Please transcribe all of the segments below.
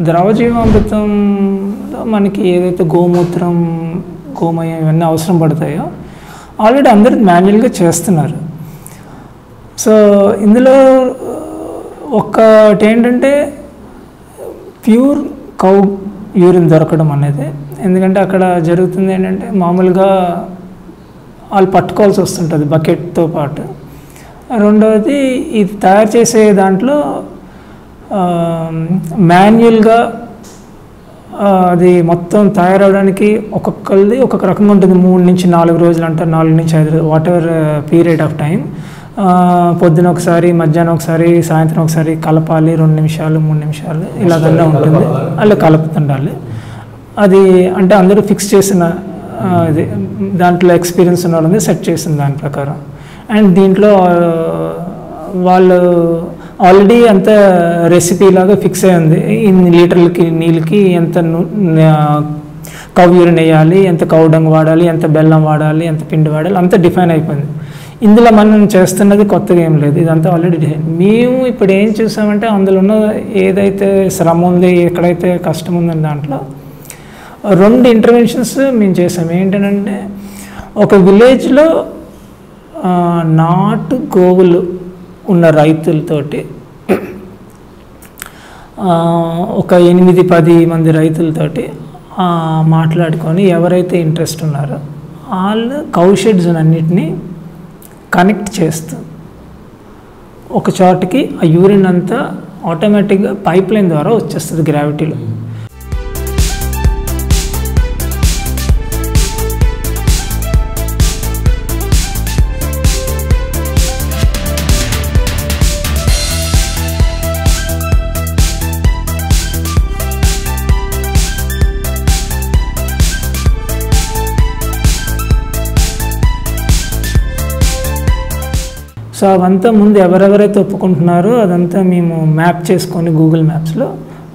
ద్రవ జీవామృతం మనకి ఏదైతే గోమూత్రం గోమయం ఇవన్నీ అవసరం పడతాయో ఆల్రెడీ అందరూ మాన్యువల్గా చేస్తున్నారు. సో ఇందులో ఒకటి ఏంటంటే ప్యూర్ కౌ యూరిన్ దొరకడం అనేది. ఎందుకంటే అక్కడ జరుగుతుంది ఏంటంటే మామూలుగా వాళ్ళు పట్టుకోవాల్సి వస్తుంటుంది బకెట్తో పాటు. రెండవది ఇది తయారు చేసే దాంట్లో మాన్యువల్గా అది మొత్తం తయారవడానికి ఒక్కొక్కరిది ఒక్కొక్క రకంగా ఉంటుంది. 3 నుంచి 4 రోజులు అంటారు, 4 నుంచి 5 రోజులు, what ever period of time. పొద్దున ఒకసారి, మధ్యాహ్నం ఒకసారి, సాయంత్రం ఒకసారి కలపాలి. 2 నిమిషాలు 3 నిమిషాలు ఇలాగన్నా ఉంటుంది, అలా కలుపుతుండాలి. అది అంటే అందరూ ఫిక్స్ చేసిన ఇది దాంట్లో ఎక్స్పీరియన్స్ ఉన్న వాళ్ళని సెట్ చేసిన దాని ప్రకారం. అండ్ దీంట్లో వాళ్ళు ఆల్రెడీ అంత రెసిపీ లాగా ఫిక్స్ అయి ఉంది. ఇన్ని లీటర్లకి నీళ్ళకి ఎంత కౌ యూరిన్ వేయాలి, ఎంత కౌ డంగ్ వాడాలి, ఎంత బెల్లం వాడాలి, ఎంత పిండి వాడాలి, అంత డిఫైన్ అయిపోయింది. ఇందులో మనం చేస్తున్నది కొత్తగా ఏం లేదు, ఇదంతా ఆల్రెడీ డిఫైన్. మేము ఇప్పుడు ఏం చూసామంటే అందులో ఉన్న ఏదైతే శ్రమ ఉంది, ఎక్కడైతే కష్టం ఉందని దాంట్లో 2 ఇంటర్వెన్షన్స్ మేము చేసాము. ఏంటంటే ఒక విలేజ్లో నాటు గోవులు ఉన్న రైతులతోటి ఒక 8-10 మంది రైతులతోటి మాట్లాడుకొని ఎవరైతే ఇంట్రెస్ట్ ఉన్నారో వాళ్ళు కౌ షెడ్స్ అన్నిటినీ కనెక్ట్ చేస్తూ ఒక చోటికి ఆ యూరిన్ అంతా ఆటోమేటిక్గా పైప్ లైన్ ద్వారా వచ్చేస్తుంది గ్రావిటీలో. సో అవంతా ముందు ఎవరెవరైతే ఒప్పుకుంటున్నారో అదంతా మేము మ్యాప్ చేసుకొని గూగుల్ మ్యాప్స్లో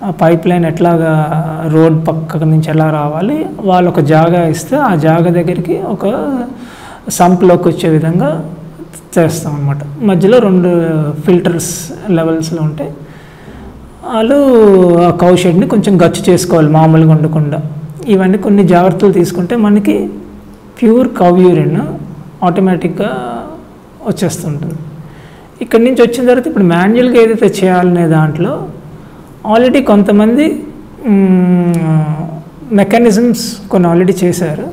ఆ పైప్ లైన్ ఎట్లాగా రోడ్ పక్క నుంచి ఎలా రావాలి, వాళ్ళు ఒక జాగా ఇస్తే ఆ జాగా దగ్గరికి ఒక సంప్లోకి వచ్చే విధంగా చేస్తాం అన్నమాట. మధ్యలో 2 ఫిల్టర్స్ లెవెల్స్లో ఉంటాయి. వాళ్ళు ఆ కౌ షెడ్ని కొంచెం గచ్చు చేసుకోవాలి మామూలుగా ఉండకుండా. ఇవన్నీ కొన్ని జాగ్రత్తలు తీసుకుంటే మనకి ప్యూర్ కౌ యూరిన్ ఆటోమేటిక్గా వచ్చేస్తుంటుంది. ఇక్కడి నుంచి వచ్చిన తర్వాత ఇప్పుడు మాన్యువల్గా ఏదైతే చేయాలనే దాంట్లో ఆల్రెడీ కొంతమంది మెకానిజమ్స్ కొన్ని ఆల్రెడీ చేశారు.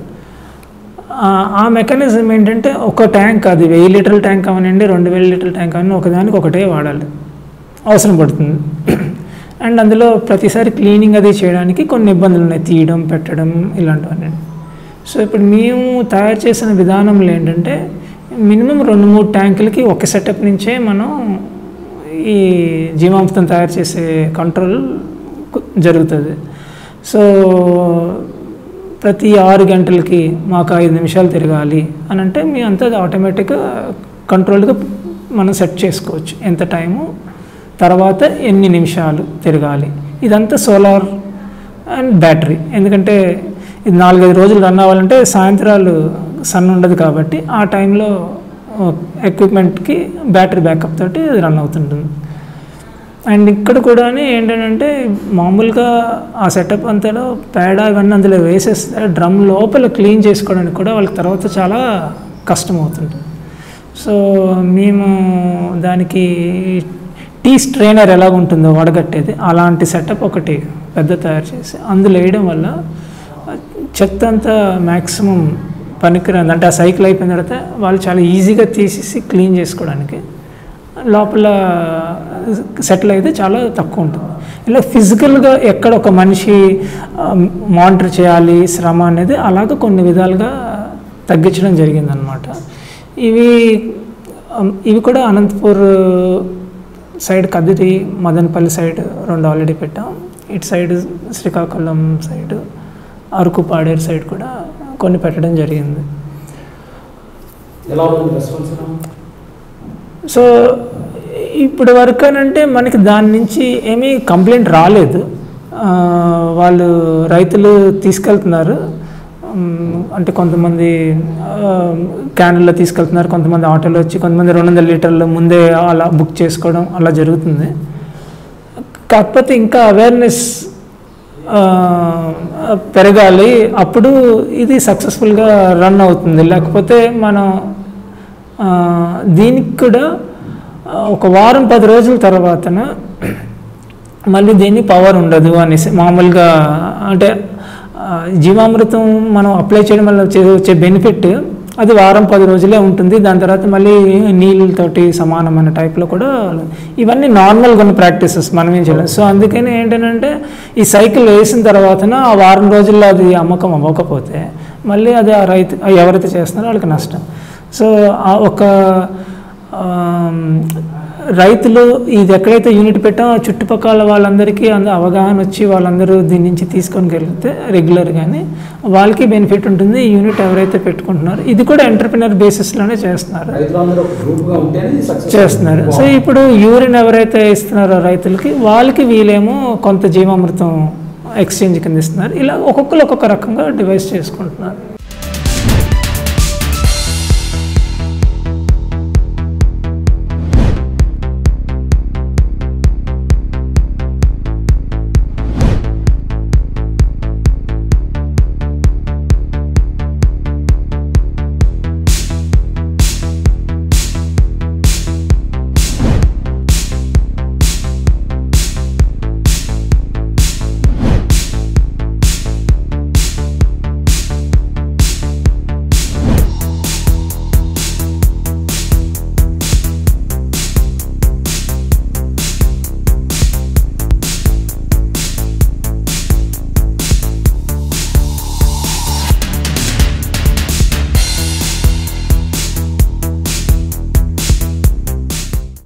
ఆ మెకానిజం ఏంటంటే ఒక ట్యాంక్, అది 1000 లీటర్ల ట్యాంక్ అవనండి, 2000 లీటర్ల ట్యాంక్ అవని ఒకదానికి ఒకటే వాడాలి, అవసరం పడుతుంది. అండ్ అందులో ప్రతిసారి క్లీనింగ్ అది చేయడానికి కొన్ని ఇబ్బందులు ఉన్నాయి, తీయడం పెట్టడం ఇలాంటివన్నీ. సో ఇప్పుడు మేము తయారు చేసిన విధానంలో ఏంటంటే మినిమం 2-3 ట్యాంకులకి ఒక సెటప్ నుంచే మనం ఈ జీవామృతం తయారు చేసే కంట్రోల్ జరుగుతుంది. సో ప్రతి 6 గంటలకి మాకు 5 నిమిషాలు తిరగాలి అని అంటే మీ అంతా ఆటోమేటిక్గా కంట్రోల్గా మనం సెట్ చేసుకోవచ్చు, ఎంత టైము తర్వాత ఎన్ని నిమిషాలు తిరగాలి. ఇదంతా సోలార్ అండ్ బ్యాటరీ. ఎందుకంటే ఇది 4-5 రోజులు రన్ అవ్వాలంటే సాయంత్రాలు సన్ ఉండదు కాబట్టి ఆ టైంలో ఎక్విప్మెంట్కి బ్యాటరీ బ్యాకప్ తోటి రన్ అవుతుంటుంది. అండ్ ఇక్కడ కూడా ఏంటంటే మామూలుగా ఆ సెటప్ అంతలో పేడ ఇవన్నీ అందులో వేసేస్తే డ్రమ్ లోపల క్లీన్ చేసుకోవడానికి కూడా వాళ్ళకి తర్వాత చాలా కష్టం అవుతుంది. సో మేము దానికి టీ స్ట్రైనర్ ఎలాగ ఉంటుందో వడగట్టేది అలాంటి సెటప్ ఒకటి పెద్ద తయారు చేసి అందులో వేయడం వల్ల చెత్త అంతా మ్యాక్సిమం పనికిరాదు. అంటే ఆ సైకిల్ అయిపోయిన తర్వాత వాళ్ళు చాలా ఈజీగా తీసేసి క్లీన్ చేసుకోవడానికి లోపల సెటిల్ అయితే చాలా తక్కువ ఉంటుంది. ఇలా ఫిజికల్గా ఎక్కడ ఒక మనిషి మానిటర్ చేయాలి శ్రమ అనేది అలాగ కొన్ని విధాలుగా తగ్గించడం జరిగిందనమాట. ఇవి కూడా Anantapur side, Kadiri Madanapalle side 2 already పెట్టాం. ఇటు side Srikakulam side, Araku Paderu side కూడా కొన్ని పెట్టడం జరిగింది. సో ఇప్పటి వరకు అంటే మనకి దాని నుంచి ఏమీ కంప్లైంట్ రాలేదు. వాళ్ళు రైతులు తీసుకెళ్తున్నారు, అంటే కొంతమంది క్యాన్లో తీసుకెళ్తున్నారు, కొంతమంది ఆటోలో వచ్చి, కొంతమంది 200 లీటర్లు ముందే అలా బుక్ చేసుకోవడం అలా జరుగుతుంది. కాకపోతే ఇంకా అవేర్నెస్ పెరగాలి, అప్పుడు ఇది సక్సెస్ఫుల్గా రన్ అవుతుంది. లేకపోతే మనం దీనికి కూడా ఒక వారం 10 రోజుల తర్వాతన మళ్ళీ దీన్ని పవర్ ఉండదు అనేసి మామూలుగా అంటే జీవామృతం మనం అప్లై చేయడం వల్ల వచ్చే బెనిఫిట్ అది వారం 10 రోజులే ఉంటుంది. దాని తర్వాత మళ్ళీ నీళ్ళతోటి సమానం అనే టైప్లో కూడా ఇవన్నీ నార్మల్గా ఉన్న ప్రాక్టీసెస్ మనం ఏం చేయలేం. సో అందుకని ఏంటంటే ఈ సైకిల్ వేసిన తర్వాతన ఆ వారం రోజుల్లో అది అమ్మకం అవ్వకపోతే మళ్ళీ అది ఆ రైతు ఎవరైతే చేస్తున్నారో వాళ్ళకి నష్టం. సో ఒక రైతులు ఇది ఎక్కడైతే యూనిట్ పెట్టామో చుట్టుపక్కల వాళ్ళందరికీ అవగాహన వచ్చి వాళ్ళందరూ దీని నుంచి తీసుకొని వెళ్తే రెగ్యులర్గానే వాళ్ళకి బెనిఫిట్ ఉంటుంది. ఈ యూనిట్ ఎవరైతే పెట్టుకుంటున్నారో ఇది కూడా ఎంటర్ప్రినర్ బేసిస్లోనే చేస్తున్నారు. సో ఇప్పుడు యూరిన్ ఎవరైతే ఇస్తున్నారో రైతులకి వాళ్ళకి వీళ్ళేమో కొంత జీవామృతం ఎక్స్చేంజ్ కింద ఇస్తున్నారు. ఇలా ఒక్కొక్కరు ఒక్కొక్క రకంగా డివైస్ చేసుకుంటున్నారు.